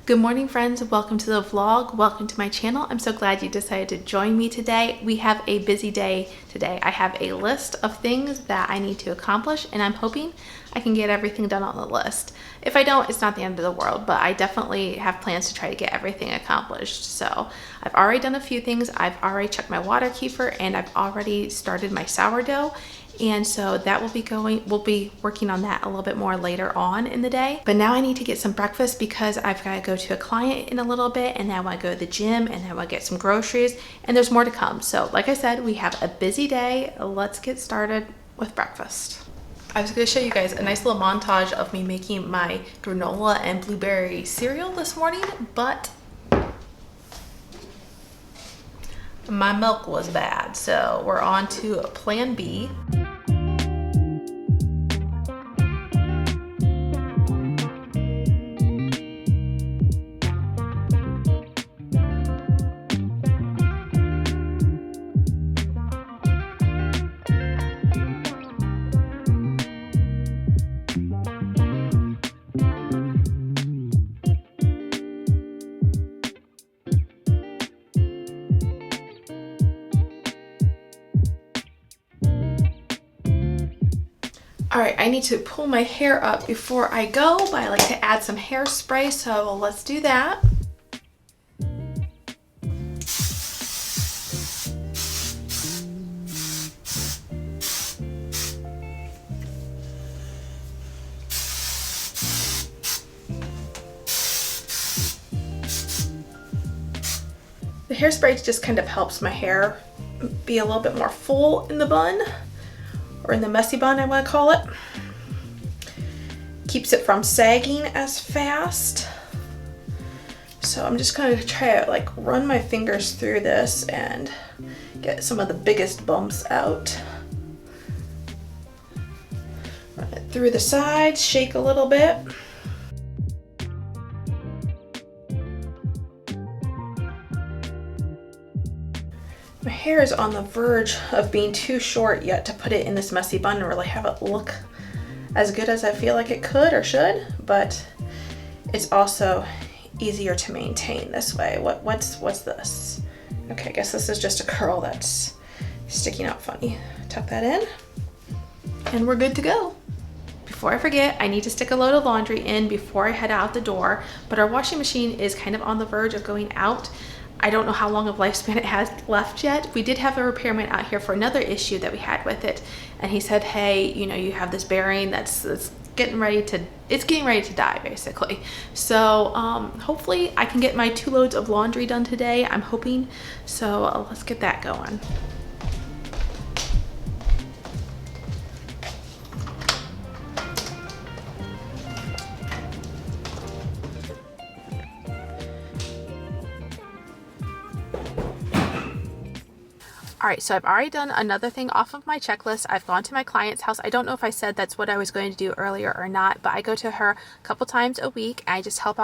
Good morning, friends. Welcome to the vlog. Welcome to my channel. I'm so glad you decided to join me today. We have a busy day today. I have a list of things that I need to accomplish, and I'm hoping I can get everything done on the list. If I don't, it's not the end of the world, but I definitely have plans to try to get everything accomplished. So I've already done a few things. I've already checked my water keeper, and I've already started my sourdough. And so that we'll be working on that a little bit more later on in the day. But now I need to get some breakfast because I've got to go to a client in a little bit, and then I want to go to the gym, and then I want to get some groceries, and there's more to come. So like I said, we have a busy day. Let's get started with breakfast. I was going to show you guys a nice little montage of me making my granola and blueberry cereal this morning, but my milk was bad. So we're on to plan B. All right, I need to pull my hair up before I go, but I like to add some hairspray, so let's do that. The hairspray just kind of helps my hair be a little bit more full in the bun, or in the messy bun, I want to call it. Keeps it from sagging as fast. So I'm just going to try to like run my fingers through this and get some of the biggest bumps out. Run it through the sides, shake a little bit. My hair is on the verge of being too short yet to put it in this messy bun and really have it look as good as I feel like it could or should, but it's also easier to maintain this way. What's this? Okay, I guess this is just a curl that's sticking out funny. Tuck that in, and we're good to go. Before I forget, I need to stick a load of laundry in before I head out the door, but our washing machine is kind of on the verge of going out. I don't know how long of lifespan it has left yet. We did have a repairman out here for another issue that we had with it, and he said, hey, you know, you have this bearing that's getting ready to die, basically. So hopefully I can get my 2 loads of laundry done today. I'm hoping. So let's get that going. All right, so I've already done another thing off of my checklist. I've gone to my client's house. I don't know if I said that's what I was going to do earlier or not, but I go to her a couple times a week. I just help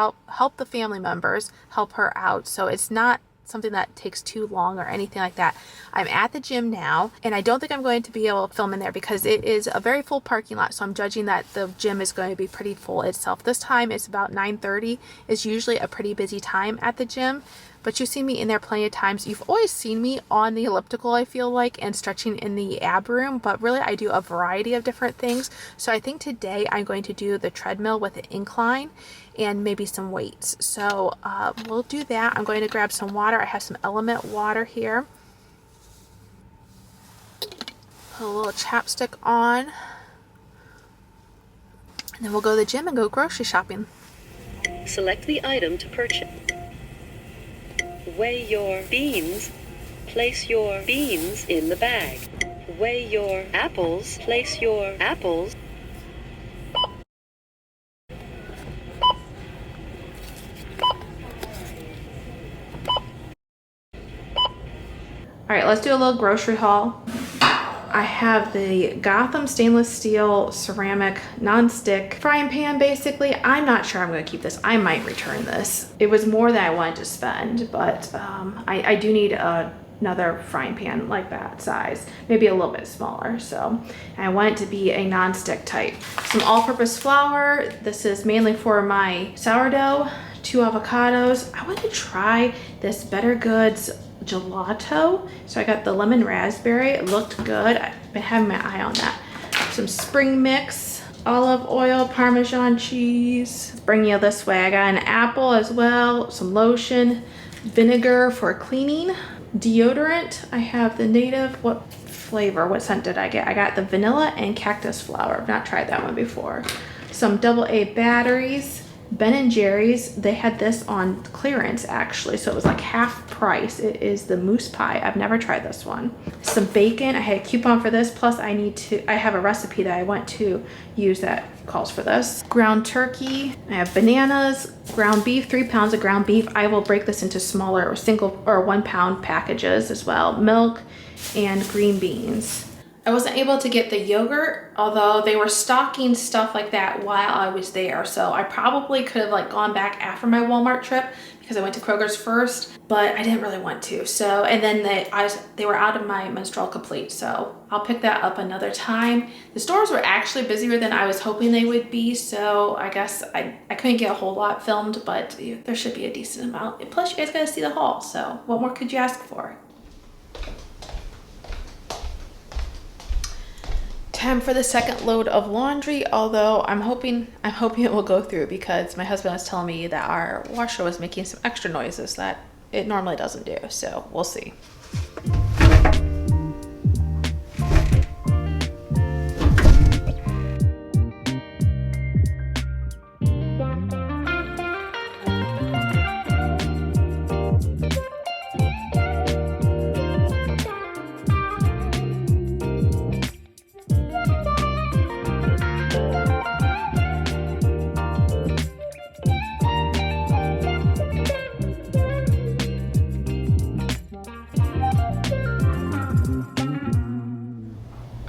the family members, help her out. So it's not something that takes too long or anything like that. I'm at the gym now, and I don't think I'm going to be able to film in there because it is a very full parking lot. So I'm judging that the gym is going to be pretty full itself. This time it's about 9:30. It's usually a pretty busy time at the gym, but you've seen me in there plenty of times. You've always seen me on the elliptical, I feel like, and stretching in the ab room, but really I do a variety of different things. So I think today I'm going to do the treadmill with an incline and maybe some weights. So we'll do that. I'm going to grab some water. I have some Element water here. Put a little chapstick on. And then we'll go to the gym and go grocery shopping. Select the item to purchase. Weigh your beans. Place your beans in the bag. Weigh your apples. Place your apples. All right, let's do a little grocery haul. I have the Gotham stainless steel ceramic non-stick frying pan, basically. I'm not sure I'm gonna keep this. I might return this. It was more than I wanted to spend, but I do need another frying pan like that size, maybe a little bit smaller. So I want it to be a non-stick type. Some all-purpose flour. This is mainly for my sourdough 2 avocados. I want to try this Better Goods gelato. So I got the lemon raspberry. It looked good. I've been having my eye on that. Some spring mix, olive oil, Parmesan cheese. Let's bring you this way. I got an apple as well, some lotion, vinegar for cleaning, deodorant. I have the native, what flavor, what scent did I get? I got the vanilla and cactus flower. I've not tried that one before. Some AA batteries, Ben & Jerry's. They had this on clearance actually, so it was like half price. It is the mousse pie. I've never tried this one. Some bacon. I had a coupon for this, plus I have a recipe that I want to use that calls for this. Ground turkey. I have bananas, ground beef, 3 pounds of ground beef. I will break this into smaller or single or 1 pound packages as well. Milk and green beans. I wasn't able to get the yogurt, although they were stocking stuff like that while I was there. So I probably could have like gone back after my Walmart trip because I went to Kroger's first, but I didn't really want to. So, and then they were out of my menstrual complete. So I'll pick that up another time. The stores were actually busier than I was hoping they would be. So I guess I couldn't get a whole lot filmed, but there should be a decent amount. Plus you guys got to see the haul. So what more could you ask for? Time for the second load of laundry, although I'm hoping it will go through because my husband was telling me that our washer was making some extra noises that it normally doesn't do, so we'll see.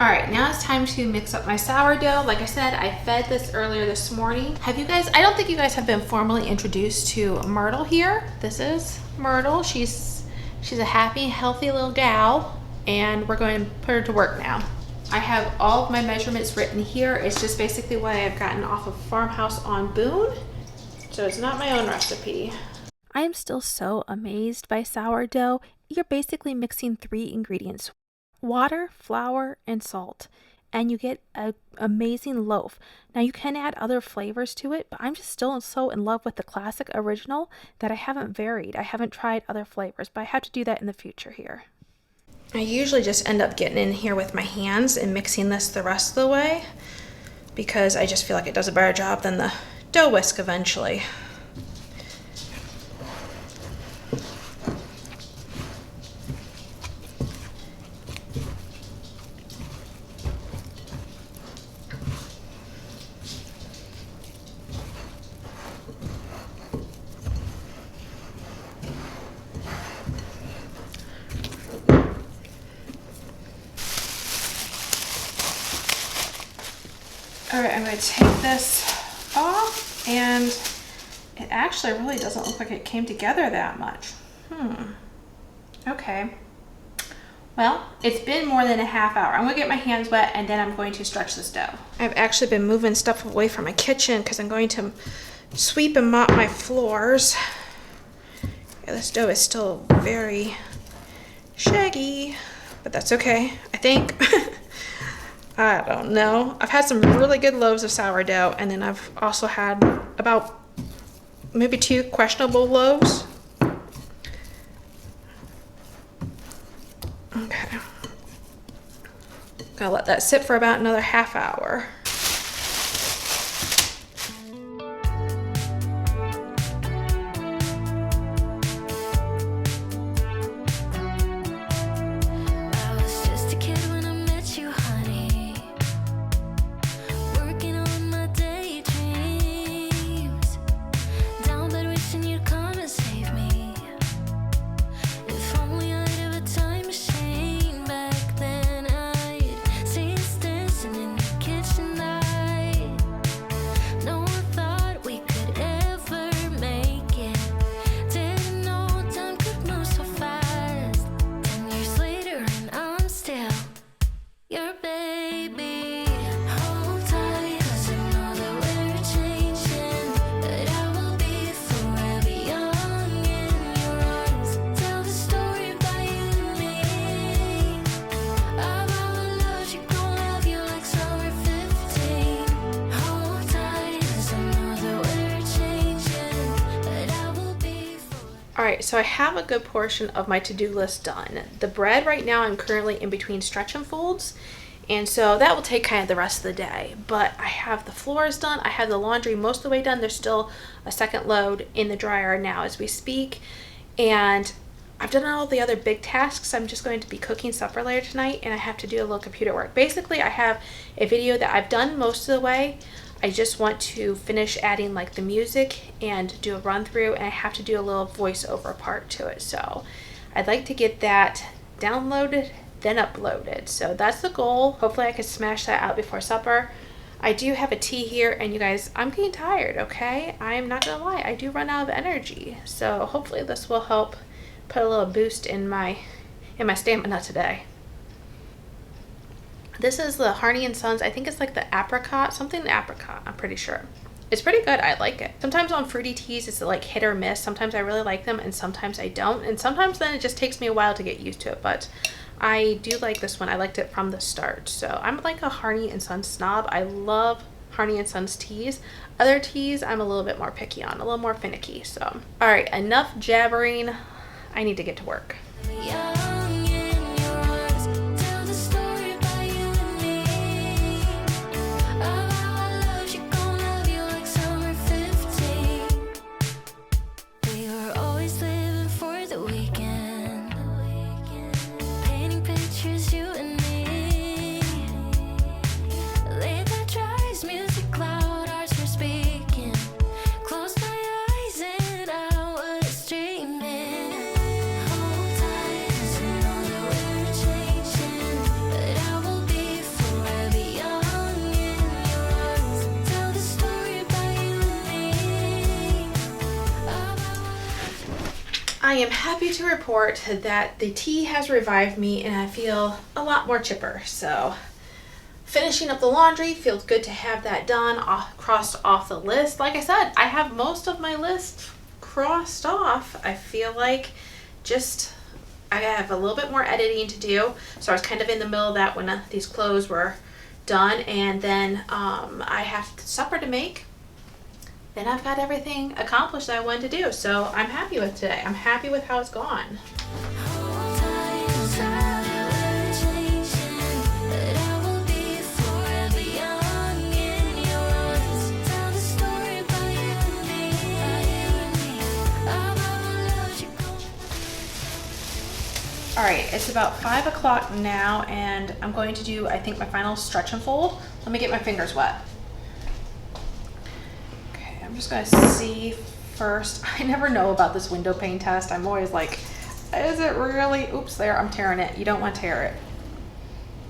All right, now it's time to mix up my sourdough. Like I said, I fed this earlier this morning. I don't think you guys have been formally introduced to Myrtle here. This is Myrtle. She's a happy, healthy little gal, and we're going to put her to work now. I have all of my measurements written here. It's just basically what I've gotten off of Farmhouse on Boone. So it's not my own recipe. I am still so amazed by sourdough. You're basically mixing 3 ingredients: water, flour, and salt, and you get an amazing loaf. Now you can add other flavors to it, but I'm just still so in love with the classic original that I haven't varied. I haven't tried other flavors, but I have to do that in the future here. I usually just end up getting in here with my hands and mixing this the rest of the way because I just feel like it does a better job than the dough whisk eventually. All right, I'm going to take this off, and it actually really doesn't look like it came together that much. Okay. Well, it's been more than a half hour. I'm going to get my hands wet, and then I'm going to stretch this dough. I've actually been moving stuff away from my kitchen because I'm going to sweep and mop my floors. Yeah, this dough is still very shaggy, but that's okay, I think. I don't know. I've had some really good loaves of sourdough, and then I've also had about maybe 2 questionable loaves. Okay. Gonna let that sit for about another half hour. Kitchen right, so I have a good portion of my to-do list done. The bread right now, I'm currently in between stretch and folds, and so that will take kind of the rest of the day. But I have the floors done, I have the laundry most of the way done. There's still a second load in the dryer now as we speak, and I've done all the other big tasks. I'm just going to be cooking supper later tonight, and I have to do a little computer work. Basically, I have a video that I've done most of the way. I just want to finish adding like the music and do a run through, and I have to do a little voiceover part to it. So I'd like to get that downloaded, then uploaded. So that's the goal. Hopefully I can smash that out before supper. I do have a tea here, and you guys, I'm getting tired, okay? I'm not gonna lie, I do run out of energy. So hopefully this will help put a little boost in my stamina today. This is the Harney & Sons. I think it's like the apricot, something apricot, I'm pretty sure. It's pretty good. I like it. Sometimes on fruity teas, it's like hit or miss. Sometimes I really like them, and sometimes I don't. And sometimes then it just takes me a while to get used to it. But I do like this one. I liked it from the start. So I'm like a Harney & Sons snob. I love Harney & Sons teas. Other teas, I'm a little bit more picky on, a little more finicky. So, all right, enough jabbering. I need to get to work. I am happy to report that the tea has revived me, and I feel a lot more chipper. So finishing up the laundry, feels good to have that done, crossed off the list. Like I said, I have most of my list crossed off. I feel like I have a little bit more editing to do. So I was kind of in the middle of that when these clothes were done, and then I have supper to make. Then I've got everything accomplished that I wanted to do. So I'm happy with today. I'm happy with how it's gone. All right, it's about 5 o'clock now, and I'm going to do, I think, my final stretch and fold. Let me get my fingers wet. I'm just gonna see first. I never know about this window pane test. I'm always like, is it really? Oops, there, I'm tearing it. You don't want to tear it.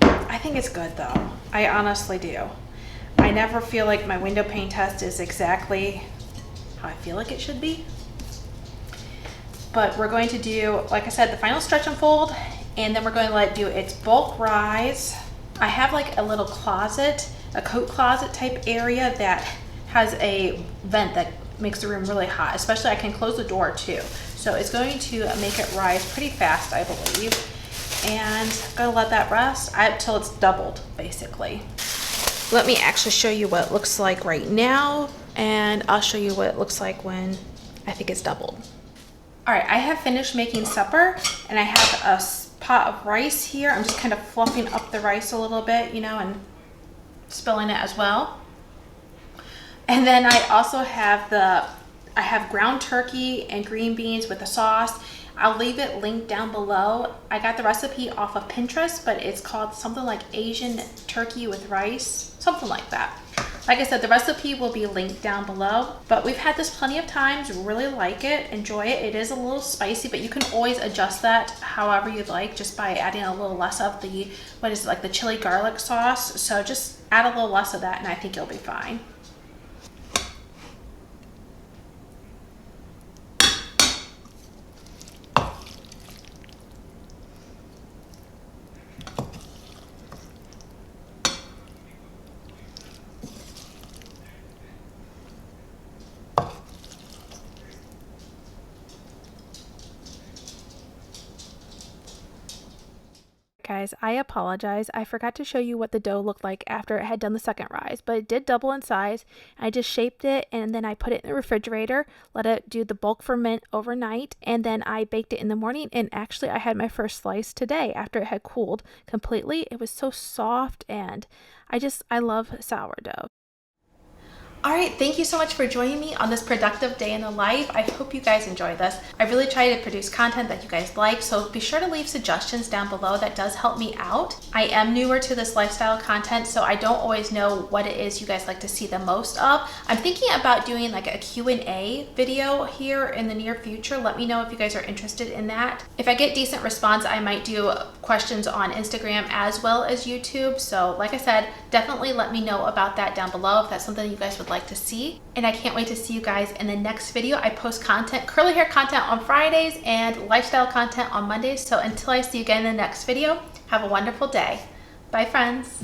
I think it's good though. I honestly do. I never feel like my window pane test is exactly how I feel like it should be. But we're going to do, like I said, the final stretch and fold, and then we're going to let it do its bulk rise. I have like a little closet, a coat closet type area that has a vent that makes the room really hot, especially I can close the door too. So it's going to make it rise pretty fast, I believe. And I'm gonna let that rest until it's doubled, basically. Let me actually show you what it looks like right now, and I'll show you what it looks like when I think it's doubled. All right, I have finished making supper, and I have a pot of rice here. I'm just kind of fluffing up the rice a little bit, you know, and spilling it as well. And then I also have I have ground turkey and green beans with the sauce. I'll leave it linked down below. I got the recipe off of Pinterest, but it's called something like Asian turkey with rice, something like that. Like I said, the recipe will be linked down below, but we've had this plenty of times, really like it, enjoy it. It is a little spicy, but you can always adjust that however you'd like just by adding a little less of the, what is it, like the chili garlic sauce. So just add a little less of that and I think you'll be fine. Guys, I apologize. I forgot to show you what the dough looked like after it had done the second rise, but it did double in size. I just shaped it and then I put it in the refrigerator, let it do the bulk ferment overnight, and then I baked it in the morning. And actually, I had my first slice today after it had cooled completely. It was so soft, and I love sourdough. All right, thank you so much for joining me on this productive day in the life. I hope you guys enjoy this. I really try to produce content that you guys like, so be sure to leave suggestions down below. That does help me out. I am newer to this lifestyle content, so I don't always know what it is you guys like to see the most of. I'm thinking about doing like a Q&A video here in the near future. Let me know if you guys are interested in that. If I get decent response, I might do questions on Instagram as well as YouTube. So like I said, definitely let me know about that down below if that's something you guys would like to see. And I can't wait to see you guys in the next video. I post content, curly hair content on Fridays and lifestyle content on Mondays. So until I see you again in the next video, have a wonderful day. Bye, friends.